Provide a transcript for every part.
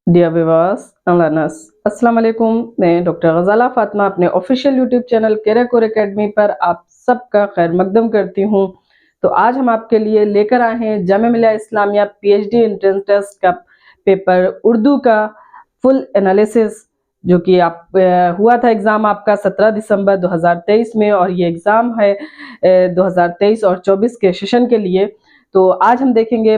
Dear viewers and learners, अस्सलाम वालेकुम। मैं डॉक्टर गजाला फातिमा अपने ऑफिशियल यूट्यूब चैनल केराकोर एकेडमी पर आप सबका खैर मकदम करती हूँ। तो आज हम आपके लिए लेकर आए हैं Jamia Millia Islamia PhD entrance test का पेपर उर्दू का फुल एनालिसिस, जो कि हुआ था एग्ज़ाम आपका 17 दिसंबर 2023 में, और ये एग्ज़ाम है 2023 और 24 के सेशन के लिए। तो आज हम देखेंगे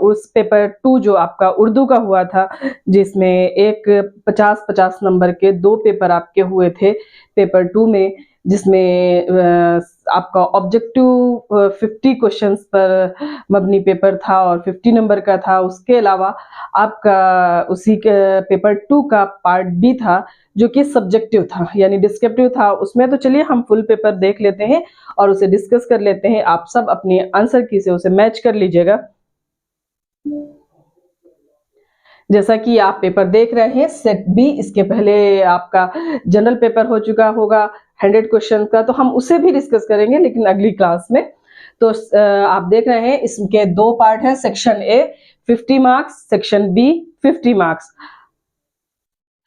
उस पेपर 2 जो आपका उर्दू का हुआ था, जिसमें एक 50-50 नंबर के 2 पेपर आपके हुए थे पेपर 2 में, जिसमें आपका ऑब्जेक्टिव 50 क्वेश्चंस पर मबनी पेपर था और 50 नंबर का था। उसके अलावा आपका उसी के पेपर 2 का पार्ट बी था, जो कि सब्जेक्टिव था यानी डिस्क्रिप्टिव था उसमें। तो चलिए हम फुल पेपर देख लेते हैं और उसे डिस्कस कर लेते हैं। आप सब अपनी आंसर की से उसे मैच कर लीजिएगा। जैसा कि आप पेपर देख रहे हैं सेट बी, इसके पहले आपका जनरल पेपर हो चुका होगा 100 क्वेश्चन का, तो हम उसे भी डिस्कस करेंगे लेकिन अगली क्लास में। तो आप देख रहे हैं इसके 2 पार्ट हैं। Section A 50 marks, section B 50 marks.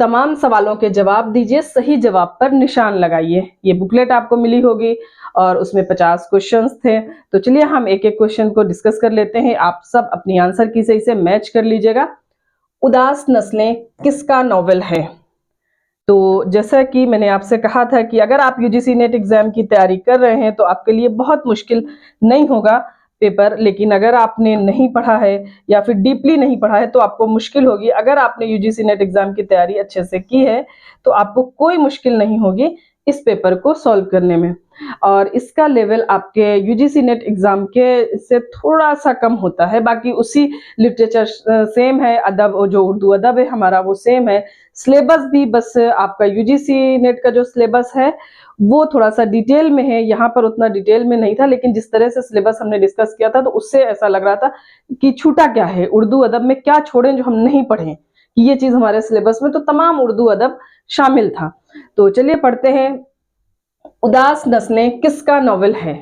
तमाम सवालों के जवाब दीजिए, सही जवाब पर निशान लगाइए। ये बुकलेट आपको मिली होगी और उसमें 50 क्वेश्चंस थे। तो चलिए हम एक एक क्वेश्चन को डिस्कस कर लेते हैं। आप सब अपनी आंसर की सही से मैच कर लीजिएगा। उदास नस्लें किसका नॉवेल है? तो जैसा कि मैंने आपसे कहा था कि अगर आप यूजीसी नेट एग्जाम की तैयारी कर रहे हैं तो आपके लिए बहुत मुश्किल नहीं होगा पेपर, लेकिन अगर आपने नहीं पढ़ा है या फिर डीपली नहीं पढ़ा है तो आपको मुश्किल होगी। अगर आपने यूजीसी नेट एग्जाम की तैयारी अच्छे से की है तो आपको कोई मुश्किल नहीं होगी इस पेपर को सॉल्व करने में। और इसका लेवल आपके यूजीसी नेट एग्जाम के से थोड़ा सा कम होता है, बाकी उसी लिटरेचर सेम है, अदब जो उर्दू अदब है हमारा वो सेम है। सिलेबस भी बस आपका यूजीसी नेट का जो सिलेबस है वो थोड़ा सा डिटेल में है, यहाँ पर उतना डिटेल में नहीं था, लेकिन जिस तरह से सिलेबस हमने डिस्कस किया था तो उससे ऐसा लग रहा था कि छूटा क्या है, उर्दू अदब में क्या छोड़ें जो हम नहीं पढ़ें, कि ये चीज हमारे सिलेबस में। तो तमाम उर्दू अदब शामिल था। तो चलिए पढ़ते हैं। उदास नस्लें किसका नॉवेल है?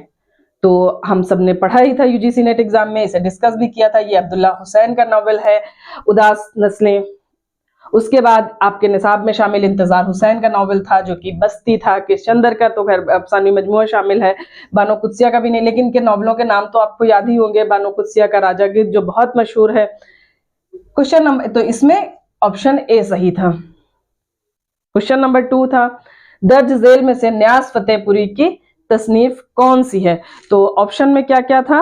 तो हम सब ने पढ़ा ही था यूजीसी नेट एग्जाम में, इसे डिस्कस भी किया था। ये अब्दुल्ला हुसैन का नॉवेल है उदास नस्लें। उसके बाद आपके निसाब में शामिल इंतजार हुसैन का नॉवेल था, जो कि बस्ती था। किशचंदर का तो खैर अफसानी मजमूआ शामिल है, बानो कुदसिया का भी नहीं, लेकिन इनके नॉवलों के नाम तो आपको याद ही होंगे। बानो कुदसिया का राजा गिद्ध जो बहुत मशहूर है। क्वेश्चन नंबर, तो इसमें ऑप्शन ए सही था। क्वेश्चन नंबर 2 था, दर्ज झेल में से न्यास फतेहपुरी की तसनीफ कौन सी है? तो ऑप्शन में क्या क्या था?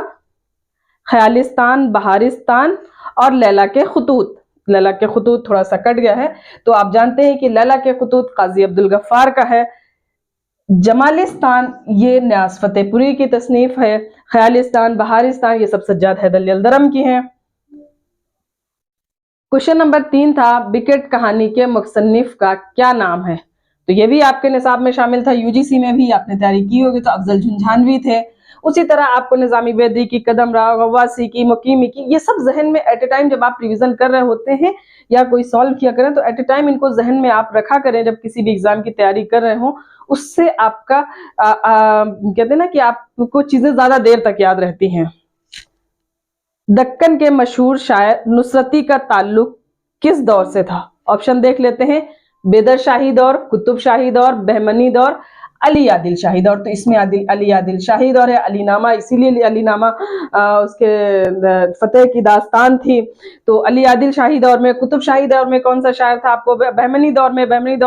ख्यालिस्तान, बहारिस्तान और लैला के खुतूत। लैला के खुतूत थोड़ा सा कट गया है, तो आप जानते हैं कि लैला के खुतूत काजी अब्दुल गफ्फार का है। जमालिस्तान ये न्यास फतेहपुरी की तसनीफ है। ख्यालिस्तान, बहारिस्तान ये सब सज्जाद हैदर यल्दरम की हैं। क्वेश्चन नंबर 3 था, बिकेट कहानी के मुसन्निफ का क्या नाम है? तो ये भी आपके निसाब में शामिल था, यूजीसी में भी आपने तैयारी की होगी, तो अफजल झुंझानवी थे। उसी तरह आपको निजामी बेदी की, कदम राव, गवासी की, मुकीमी की, ये सब जहन में एट ए टाइम जब आप रिवीजन कर रहे होते हैं या कोई सॉल्व किया करें तो एट ए टाइम इनको जहन में आप रखा करें जब किसी भी एग्जाम की तैयारी कर रहे हो। उससे आपका कहते हैं ना कि आपको चीजें ज्यादा देर तक याद रहती हैं। दक्कन के मशहूर शायर नुसरती का ताल्लुक किस दौर से था? ऑप्शन देख लेते हैं, बेदर शाही दौर, कुतुब शाही दौर, बहमनी दौर, अली आदिल शाही दौर। तो इसमें अली आदिल शाही दौर है। अलीनामा, इसीलिए अलीनामा उसके फतेह की दास्तान थी। तो अली आदिल शाही दौर में। कुतुब शाही दौर में कौन सा शायर था? आपको बहमनी दौर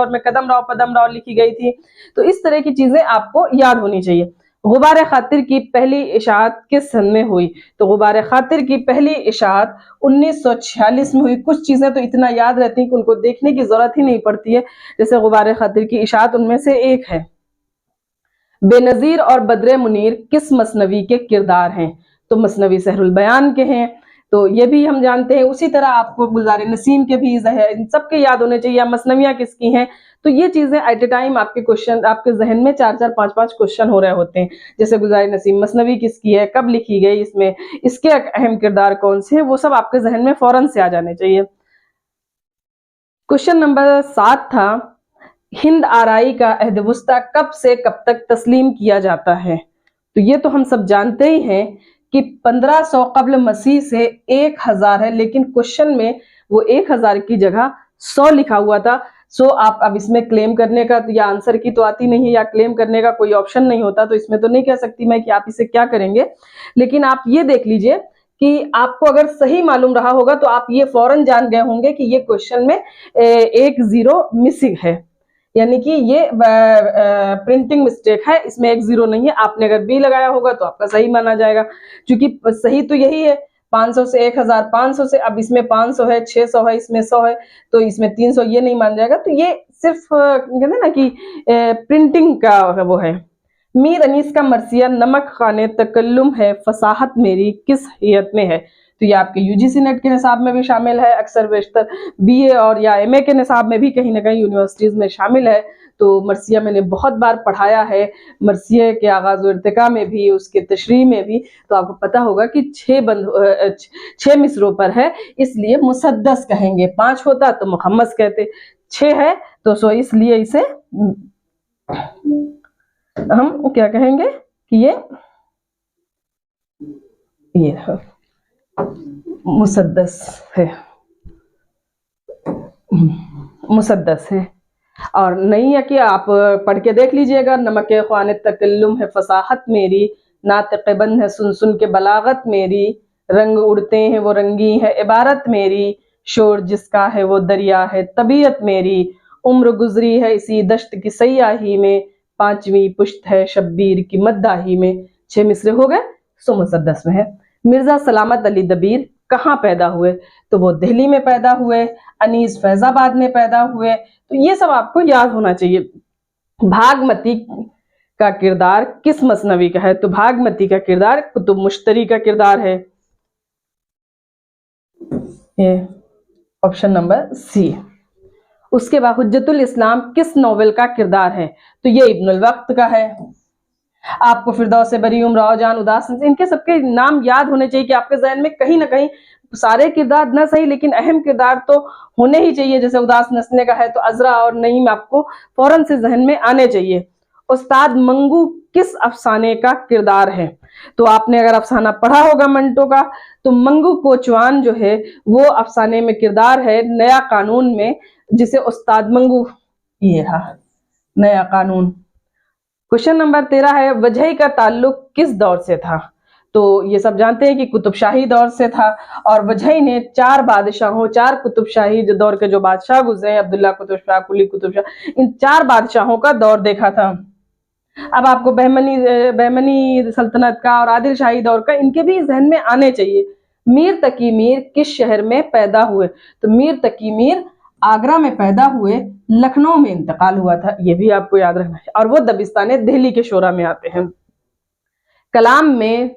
में कदम राव लिखी गई थी। तो इस तरह की चीजें आपको याद होनी चाहिए। गुबार खातिर की पहली इशाअत किस सन में हुई? तो गुबार खातिर की पहली इशाअत 1946 में हुई। कुछ चीजें तो इतना याद रहती हैं कि उनको देखने की जरूरत ही नहीं पड़ती है, जैसे गुबार खातिर की इशाअत उनमें से एक है। बेनजीर और बद्रे मुनीर किस मसनवी के किरदार हैं? तो मसनवी सहरुल बयान के हैं। तो ये भी हम जानते हैं। उसी तरह आपको गुलजार नसीम के भी इन सबके याद होने चाहिए। मसनवियां किसकी हैं? तो ये चीजें एट ए टाइम आपके क्वेश्चन, आपके जहन में 4-4, 5-5 क्वेश्चन हो रहे होते हैं। जैसे गुलजार नसीम मसनवी किसकी है, कब लिखी गई, इसमें इसके अहम किरदार कौन से हैं, वो सब आपके जहन में फौरन से आ जाने चाहिए। क्वेश्चन नंबर 7 था, हिंद आराई का अहद वुस्ता कब से कब तक तस्लीम किया जाता है? तो ये तो हम सब जानते ही हैं कि 1500 कब्ल मसीह से 1000 है, लेकिन क्वेश्चन में वो 1000 की जगह 100 लिखा हुआ था। सो आप अब इसमें क्लेम करने का या आंसर की तो आती नहीं है, या क्लेम करने का कोई ऑप्शन नहीं होता, तो इसमें तो नहीं कह सकती मैं कि आप इसे क्या करेंगे। लेकिन आप ये देख लीजिए कि आपको अगर सही मालूम रहा होगा तो आप ये फौरन जान गए होंगे कि ये क्वेश्चन में एक 0 मिसिंग है, यानी कि ये प्रिंटिंग मिस्टेक है, इसमें एक 0 नहीं है। आपने अगर बी लगाया होगा तो आपका सही माना जाएगा, क्योंकि सही तो यही है। 500 से 1000, 500 से, अब इसमें 500 है, 600 है, इसमें 100 है, तो इसमें 300 ये नहीं मान जाएगा। तो ये सिर्फ कहते हैं ना कि प्रिंटिंग का वो है। मीर अनीस का मरसिया नमक खाने तकल्लुम है फसाहत मेरी किस हैयत में है। तो ये आपके यूजीसी नेट के निसाब में भी शामिल है, अक्सर बेशतर बीए और या एमए के निसाब में भी कहीं ना कहीं यूनिवर्सिटीज में शामिल है। तो मरसिया मैंने बहुत बार पढ़ाया है, मरसिया के आगाज व इर्तिका में भी, उसके तशरीह में भी। तो आपको पता होगा कि 6 मिसरों पर है, इसलिए मुसद्दस कहेंगे। 5 होता तो मुखम्मस कहते, 6 है तो सो इसलिए इसे हम क्या कहेंगे कि ये मुसद्दस है, मुसद्दस है। और नहीं है कि आप पढ़ के देख लीजिएगा, नमक ख्वान तकल्लुम है फसाहत मेरी, नातिक़ बंद है सुन सुन के बलागत मेरी, रंग उड़ते हैं वो रंगी है इबारत मेरी, शोर जिसका है वो दरिया है तबीयत मेरी, उम्र गुजरी है इसी दश्त की सयाही में, 5वीं पुश्त है शब्बीर की मद्दाही में। 6 मिसरे हो गए, सो मुसद्दस में है। मिर्जा सलामत अली दबीर कहाँ पैदा हुए? तो वो दिल्ली में पैदा हुए, अनीस फैजाबाद में पैदा हुए। तो ये सब आपको याद होना चाहिए। भागमती का किरदार किस मसनवी का है? तो भागमती का किरदार कुतुब मुश्तरी का किरदार है, ये ऑप्शन नंबर सी। उसके बाद हुज्जतुल इस्लाम किस नॉवेल का किरदार है? तो ये इब्नुल वक्त का है। आपको फिरदौस बरीउम, रावजान, उदास, इनके सबके नाम याद होने चाहिए कि आपके जहन में कहीं ना कहीं सारे किरदार ना सही लेकिन अहम किरदार तो होने ही चाहिए। जैसे उदास नस्ने का है तो अजरा और नईम आपको फौरन से जहन में आने चाहिए। उस्ताद मंगू किस अफसाने का किरदार है? तो आपने अगर अफसाना पढ़ा होगा मंटो का, तो मंगू कोचवान जो है वो अफसाने में किरदार है नया कानून में, जिसे उस्ताद मंगू, ये रहा नया कानून। क्वेश्चन नंबर 13 है, वजही का ताल्लुक किस दौर से था? तो ये सब जानते हैं कि कुतुबशाही दौर से था, और वजही ने 4 बादशाहों, 4 कुतुबशाही जो दौर के जो बादशाह गुजरे, अब्दुल्ला कुतुब शाह, कुली कुतुब शाह, इन 4 बादशाहों का दौर देखा था। अब आपको बहमनी सल्तनत का और आदिल शाही दौर का, इनके भी जहन में आने चाहिए। मीर तकी मीर किस शहर में पैदा हुए? तो मीर तकी मीर आगरा में पैदा हुए, लखनऊ में इंतकाल हुआ था, ये भी आपको याद रखना है। और वो दबिस्तान दिल्ली के शोरा में आते हैं। कलाम में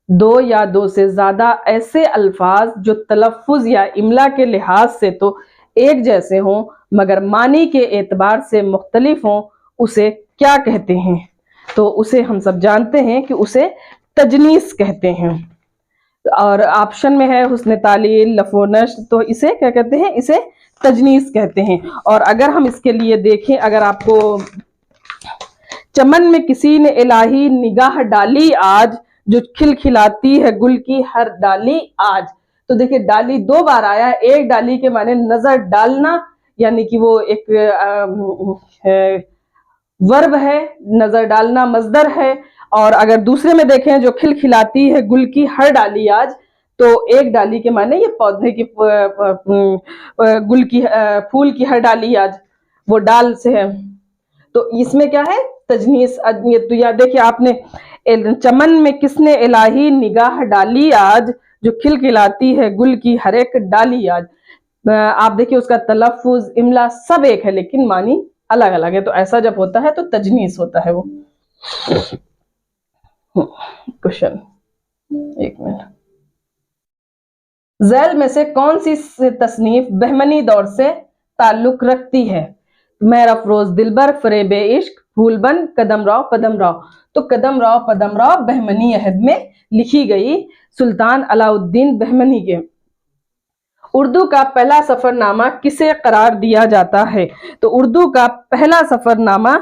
2 या 2 से ज्यादा ऐसे अल्फाज जो तलफ्फुज या इमला के लिहाज से तो एक जैसे हों मगर मानी के एतबार से मुख्तलिफ हों, उसे क्या कहते हैं? तो उसे हम सब जानते हैं कि उसे तजनीस कहते हैं। और ऑप्शन में है हुस्न तालील, लफो नश्र, तो इसे क्या कहते हैं? इसे तजनीस कहते हैं। और अगर हम इसके लिए देखें, अगर आपको चमन में किसी ने इलाही निगाह डाली आज, जो खिलखिलाती है गुल की हर डाली आज, तो देखिए डाली 2 बार आया। एक डाली के माने नजर डालना, यानी कि वो एक वर्ब है, नजर डालना मजदर है। और अगर दूसरे में देखें जो खिलखिलाती है गुल की हर डाली आज, तो एक डाली के माने ये पौधे की गुल की फूल की हर डाली आज, वो डाल से है। तो इसमें क्या है? तजनीस। तो या देखिए आपने, चमन में किसने इलाही निगाह डाली आज, जो खिलखिलाती है गुल की हर एक डाली आज। आप देखिए उसका तलफ्फुज, इमला सब एक है लेकिन मानी अलग अलग है। तो ऐसा जब होता है तो तजनीस होता है वो। क्वेश्चन, एक मिनट। झैल में से कौन सी तसनीफ बहमनी दौर से ताल्लुक रखती है? मेहर अफरोज, दिलबर, फरेबे इश्क, फूलबंद, कदम राव पदम राव। तो कदम राव पदम राव बहमनी अहद में लिखी गई, सुल्तान अलाउद्दीन बहमनी के। उर्दू का पहला सफरनामा किसे करार दिया जाता है? तो उर्दू का पहला सफरनामा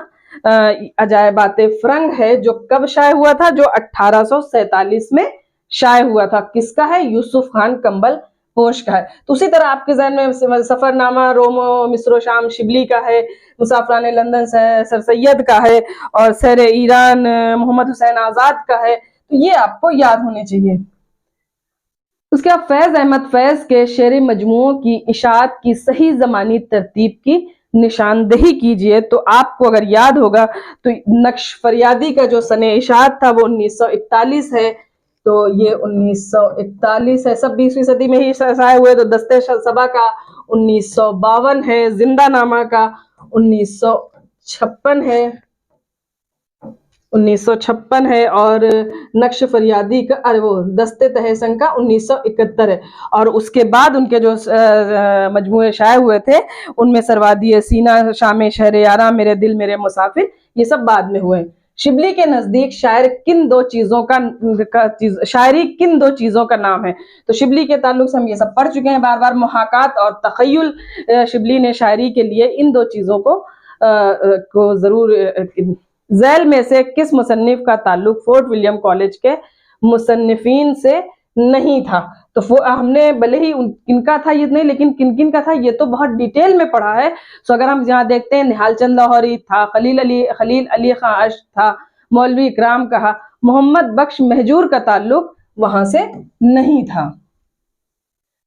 अजायबात फरंग है, जो कब शाये हुआ था? जो 1847 में शाये हुआ था। किसका है? यूसुफ खान कंबल पोश का है। तो उसी तरह आपके ज़हन में सफरनामा रोम मिस्र शाम शिबली का है, मुसाफरान लंदन सर सैयद का है, और सर ईरान मोहम्मद हुसैन आज़ाद का है। तो ये आपको याद होने चाहिए। उसके बाद फैज़ अहमद फैज़ के शेर मजमूओं की इशाअत की सही ज़मानी तरतीब की निशानदेही कीजिए। तो आपको अगर याद होगा तो नक्श फरियादी का जो सने इशाअत था वो 1941 है। तो ये 1941 है, सब 20वीं सदी में ही शाये हुए। तो दस्ते सबा का 1952 है, जिंदा नामा का 1956 है, 1956 है, और नक्श फरियादी का अरे वो दस्ते तहसन का 1971 है। और उसके बाद उनके जो मजमूए शाये हुए थे उनमें सरवादी सीना, शाम शहर यारा, मेरे दिल मेरे मुसाफिर, ये सब बाद में हुए। शिबली के नजदीक शायरी किन दो चीजों का नाम है। तो शिबली के ताल्लुक से हम ये सब पढ़ चुके हैं बार बार, मुहाकात और तखय्युल। शिबली ने शायरी के लिए इन दो चीजों को जरूर। ज़ैल में से किस मुसन्निफ का ताल्लुक फोर्ट विलियम कॉलेज के मुसन्निफीन से नहीं था। तो हमने भले ही किनका था ये नहीं, लेकिन किन किन का था ये तो बहुत डिटेल में पढ़ा है। सो अगर हम यहाँ देखते हैं, निहाल चंद लाहौरी था, खलील अली खां अश्क था, मौलवी इकराम कहा, मोहम्मद बख्श महजूर का ताल्लुक वहां से नहीं था।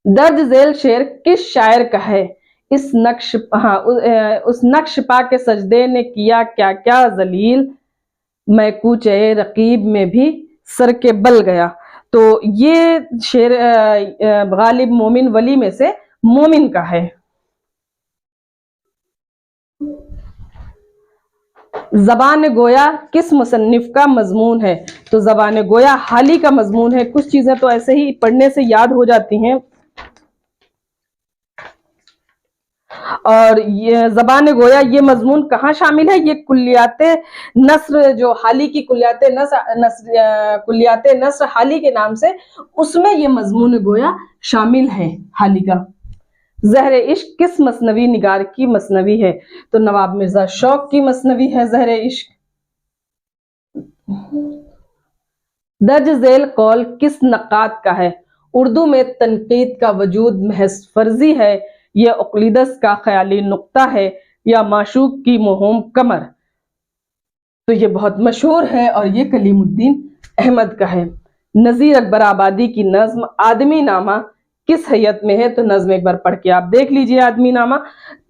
दर्ज झेल शेर किस शायर का है? उस नक्श पा के सजदे ने किया क्या क्या जलील, मैं कूचे रकीब में भी सर के बल गया। तो ये शेर गालिब मोमिन वली में से मोमिन का है। ज़बान गोया किस मुसन्निफ का मजमून है? तो ज़बान गोया हाली का मजमून है। कुछ चीजें तो ऐसे ही पढ़ने से याद हो जाती हैं। और ये ज़बान गोया ये मजमून कहाँ शामिल है? ये कुल्लियाते नस्र, जो हाली की कुल्लियाते नस्र हाली के नाम से, उसमें ये मजमून गोया शामिल है हाली का। ज़हर इश्क किस मसनवी निगार की मसनवी है? तो नवाब मिर्जा शौक की मसनवी है ज़हर इश्क। दर्ज झेल कौल किस नक़ाद का है? उर्दू में तनकीद का वजूद महज फर्जी है, यह उक़लिदस का ख्याली नुक्ता है, या माशूक की मोहम कमर। तो ये बहुत मशहूर है और ये कलीमुद्दीन अहमद का है। नज़ीर अकबर आबादी की नज्म आदमी नामा किस हैयत में है? तो नज्म एक बार पढ़ के आप देख लीजिए। आदमी नामा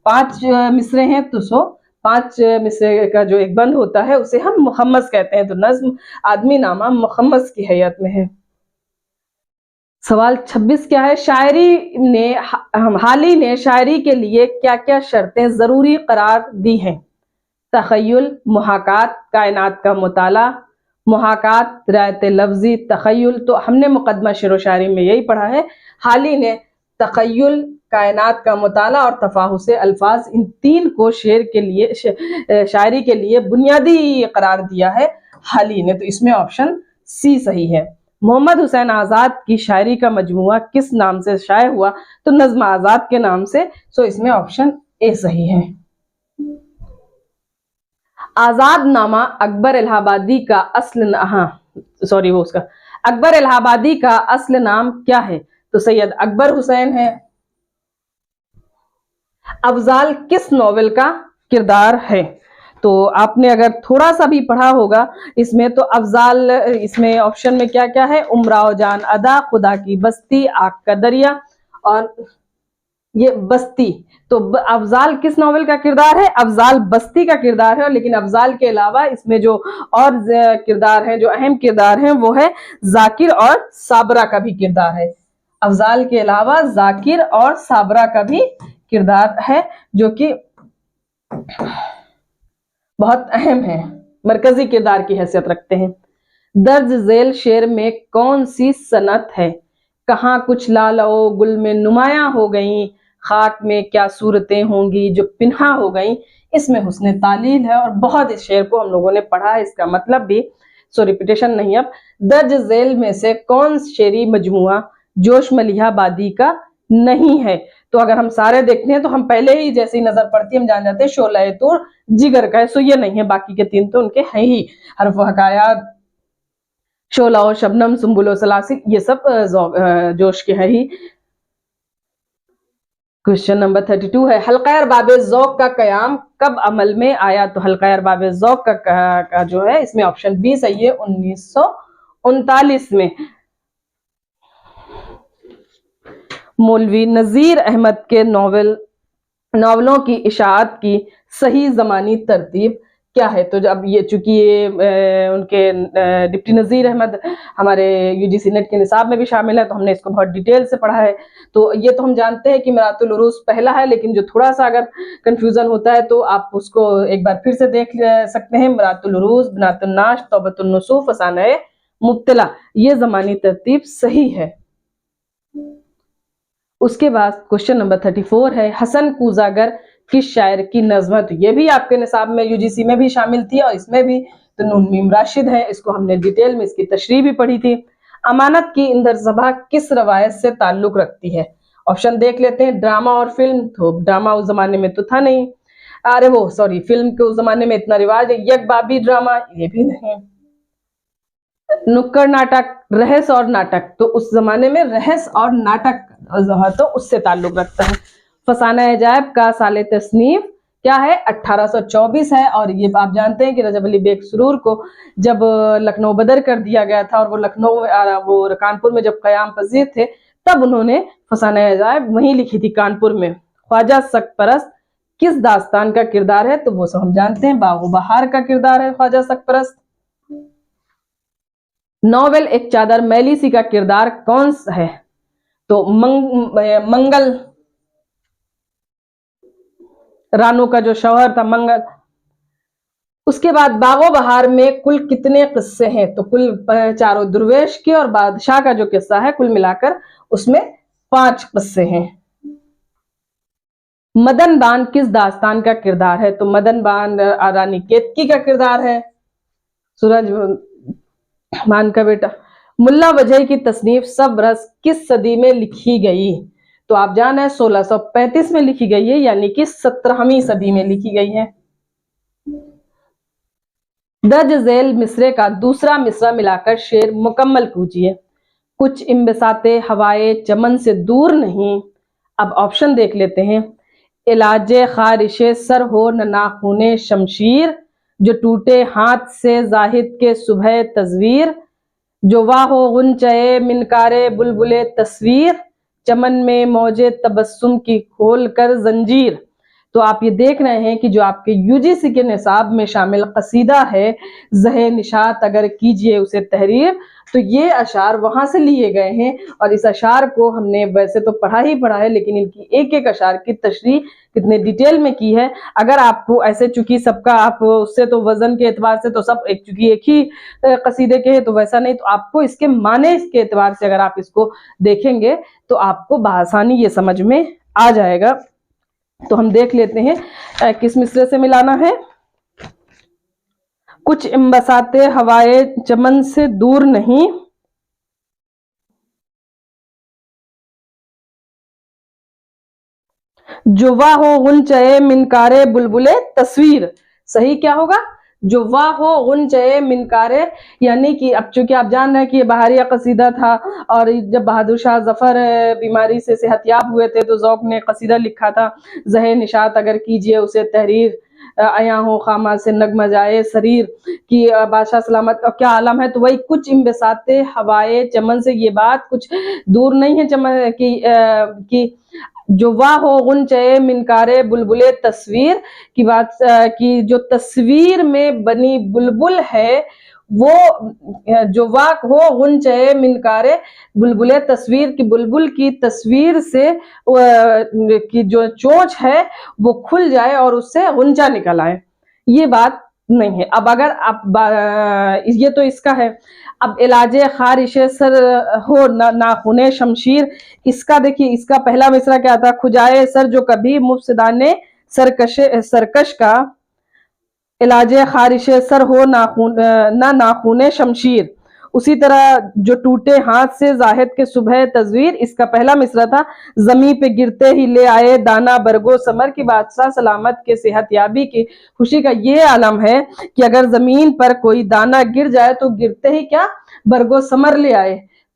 5 मिसरे हैं, तो 5 मिसरे का जो एक बंद होता है उसे हम मुखम्मस कहते हैं। तो नज्म आदमी नामा मुखम्मस की हैयत में है। सवाल 26 क्या है? हाली ने शायरी के लिए क्या क्या शर्तें जरूरी करार दी हैं? तखय्युल, मुहाकात, कायनात का मुताला, मुहाकात, रायत लफ्जी, तखय्युल। तो हमने मुकदमा शेर व शायरी में यही पढ़ा है। हाली ने तखय्युल, कायनात का मुताला और तफाहुस अल्फाज, इन 3 को शेर के लिए शायरी के लिए बुनियादी करार दिया है हाली ने। तो इसमें ऑप्शन सी सही है। मोहम्मद हुसैन आज़ाद की शायरी का मजमुआ किस नाम से शाये हुआ? तो नज़्म आज़ाद के नाम से। सो इसमें ऑप्शन ए सही है। आज़ाद नामा अकबर इलाहाबादी का अकबर इलाहाबादी का असल नाम क्या है? तो सैयद अकबर हुसैन है। अफजाल किस नॉवेल का किरदार है? तो आपने अगर थोड़ा सा भी पढ़ा होगा इसमें, तो अफजाल, इसमें ऑप्शन में क्या क्या है? उमराव जान अदा, खुदा की बस्ती, आग का दरिया, और ये बस्ती। तो अफजाल किस नॉवेल का किरदार है? अफजाल बस्ती का किरदार है। लेकिन अफजाल के अलावा इसमें जो और किरदार हैं, जो अहम किरदार हैं, वो है जाकिर और साबरा का भी किरदार है। अफजाल के अलावा जाकिर और साबरा का भी किरदार है, जो कि बहुत अहम है, मरकजी किरदार की हैसियत रखते हैं। दर्ज झेल शेर में कौन सी सनत है? कहाँ कुछ लालो गुल में नुमाया हो गई, खाक में क्या सूरतें होंगी जो पिन्हा हो गई। इसमें हुस्न तालील है और बहुत इस शेर को हम लोगों ने पढ़ा है, इसका मतलब भी, सो रिपीटेशन नहीं। अब दर्ज झेल में से कौन शेरी मजमुआ जोश मलिहाबादी का नहीं है? तो अगर हम सारे देखते हैं तो हम पहले ही जैसे ही नजर पड़ती है हम जान जाते हैं शोला तूर जिगर का है। सो ये नहीं है, बाकी के 3 तो उनके हैं ही। हरफ हकायात, शोला और शबनम, सुम्बुल और सलासिल, ये सब जोश के हैं ही। क्वेश्चन नंबर 32 है, हल्का अरबाब ज़ौक़ का क़याम कब अमल में आया? तो हल्का अरबाब ज़ौक़ का जो है इसमें ऑप्शन बी सही है, 1939 में। मौलवी नज़ीर अहमद के नॉवलों की इशाअत की सही ज़मानी तरतीब क्या है? तो जब ये चूंकि ये उनके डिप्टी नज़ीर अहमद हमारे यूजीसी नेट के निसाब में भी शामिल है, तो हमने इसको बहुत डिटेल से पढ़ा है। तो ये तो हम जानते हैं कि मरातुल उरूस पहला है, लेकिन जो थोड़ा सा अगर कंफ्यूजन होता है तो आप उसको एक बार फिर से देख सकते हैं। मरातुल उरूस, बनातुन नाश, तौबतुन नुसूह, फसाने मुब्तला, ये ज़मानी तरतीब सही है। उसके बाद क्वेश्चन नंबर 34 है, हसन कूज़ागर किस शायर की नज़्म है? तो ये भी आपके निसाब में यूजीसी में भी शामिल थी और इसमें भी। तो नून मीम राशिद है, इसको हमने डिटेल में इसकी तशरीह भी पढ़ी थी। अमानत की इंदर ज़बा किस रवायत से ताल्लुक रखती है? ऑप्शन देख लेते हैं, ड्रामा और फिल्म। तो ड्रामा उस जमाने में तो था नहीं, अरे वो सॉरी, फिल्म के उस जमाने में इतना रिवाज है। यकबाबी ड्रामा, ये भी नहीं। नुक्कड़ नाटक, रहस और नाटक, तो उस जमाने में रहस और नाटक तो उससे ताल्लुक रखता है। फसाना अजायब का साले तसनीफ क्या है? 1824 है। और ये आप जानते हैं कि रजब अली बेग सुरूर को जब लखनऊ बदर कर दिया गया था और वो लखनऊ वो कानपुर में जब क़याम पजीर थे, तब उन्होंने फसाना अजायब वहीं लिखी थी कानपुर में। ख्वाजा सक परस्त किस दास्तान का किरदार है? तो वो सब हम जानते हैं, बागो बहार का किरदार है ख्वाजा सक परस्त। नॉवेल एक चादर मैली सी का किरदार कौन सा है? तो मंगल, रानू का जो शौहर था मंगल। उसके बाद बागो बहार में कुल कितने किस्से हैं? तो कुल चारों दुर्वेश के और बादशाह का जो किस्सा है कुल मिलाकर उसमें 5 किस्से हैं। मदन बान किस दास्तान का किरदार है? तो मदन बान रानी केतकी का किरदार है, सूरज मान का बेटा। मुल्ला वजह की तसनीफ सब रस किस सदी में लिखी गई? तो आप जाना है 1635 में लिखी गई है, यानी कि 17वीं सदी में लिखी गई है। दर्ज झेल मिसरे का दूसरा मिसरा मिलाकर शेर मुकम्मल कीजिए। कुछ इम्बसाते हवाए चमन से दूर नहीं। अब ऑप्शन देख लेते हैं, इलाजे खारिशे सर हो न नाखूने शमशीर, जो टूटे हाथ से जाहिद के सुबह तस्वीर, जो वाह हो गुंचए मिनकारे बुलबुले तस्वीर, चमन में मौजे तबस्सुम की खोल कर जंजीर। तो आप ये देख रहे हैं कि जो आपके यूजीसी के निसाब में शामिल कसीदा है, ज़हे निशात अगर कीजिए उसे तहरीर, तो ये अशार वहां से लिए गए हैं। और इस अशार को हमने वैसे तो पढ़ा ही पढ़ा है, लेकिन इनकी एक एक अशार की तशरीह कितने डिटेल में की है। अगर आपको ऐसे, चूंकि सबका आप उससे तो वजन के एतबार से तो सब एक चूंकि एक ही कसीदे के हैं, तो वैसा नहीं, तो आपको इसके माने के एतबार से अगर आप इसको देखेंगे तो आपको बआसानी ये समझ में आ जाएगा। तो हम देख लेते हैं किस मिसरे से मिलाना है। कुछ इम्बसाते हवाए चमन से दूर नहीं, जुवा हो गुंचए मिनकारे बुलबुले तस्वीर। सही क्या होगा? जुवा हो गुंचए मिनकारे, यानी कि अब चूंकि आप जान रहे हैं कि ये बहारिया कसीदा था, और जब बहादुर शाह जफर बीमारी से सेहतयाब हुए थे तो ज़ौक़ ने कसीदा लिखा था, ज़हे निशात अगर कीजिए उसे तहरीर, आया हो खामा से नगमा जाए शरीर की बादशाह सलामत का क्या आलम है। तो वही कुछ इम्बसाते हवाए चमन से, ये बात कुछ दूर नहीं है चमन की जो वाह हो गुंचए मिनकारे बुलबुले तस्वीर की बात की, जो तस्वीर में बनी बुलबुल है वो, जो वाक हो गुंचए मिनकारे बुलबुले तस्वीर की, बुलबुल की तस्वीर से की जो चोंच है वो खुल जाए और उससे गुंचा निकल आए, ये बात नहीं है। अब अगर आप ये तो इसका है। अब इलाजे खारिशे सर हो नाखूने शमशीर, इसका देखिए, इसका पहला मिसरा क्या था? खुजाए सर जो कभी मुफसिदाने सरकश का, इलाजे खारिशे सर हो ना नाखूने शमशीर। उसी तरह जो टूटे हाथ से जाहिद के सुबह तस्वीर, इसका पहला मिसरा था जमी पे गिरते ही ले आए दाना बरगो समर की, बादशाह सलामत के सेहतयाबी की खुशी का ये आलम है कि अगर जमीन पर कोई दाना गिर जाए तो गिरते ही क्या बरगो समर ले आए।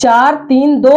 4 3 2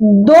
2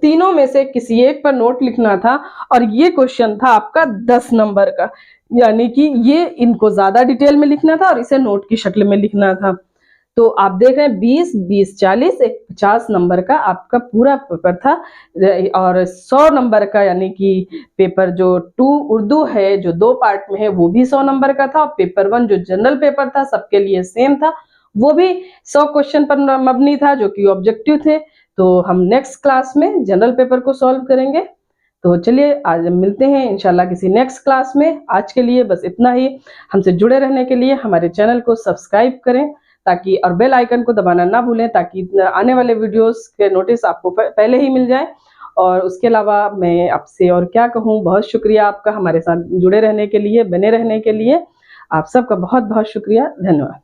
तीनों में से किसी एक पर नोट लिखना था, और ये क्वेश्चन था आपका 10 नंबर का, यानी कि ये इनको ज्यादा डिटेल में लिखना था और इसे नोट की शक्ल में लिखना था। तो आप देख रहे हैं 20, 20, 40, एक 50 नंबर का आपका पूरा पेपर था, और 100 नंबर का, यानी कि पेपर जो 2 उर्दू है जो 2 पार्ट में है वो भी 100 नंबर का था, और पेपर 1 जो जनरल पेपर था सबके लिए सेम था, वो भी 100 क्वेश्चन पर मबनी था जो कि ऑब्जेक्टिव थे। तो हम नेक्स्ट क्लास में जनरल पेपर को सॉल्व करेंगे। तो चलिए आज मिलते हैं इंशाल्लाह किसी नेक्स्ट क्लास में। आज के लिए बस इतना ही। हमसे जुड़े रहने के लिए हमारे चैनल को सब्सक्राइब करें ताकि, और बेल आइकन को दबाना ना भूलें ताकि आने वाले वीडियोस के नोटिस आपको पहले ही मिल जाए। और उसके अलावा मैं आपसे और क्या कहूँ, बहुत शुक्रिया आपका हमारे साथ जुड़े रहने के लिए, बने रहने के लिए। आप सबका बहुत बहुत शुक्रिया, धन्यवाद।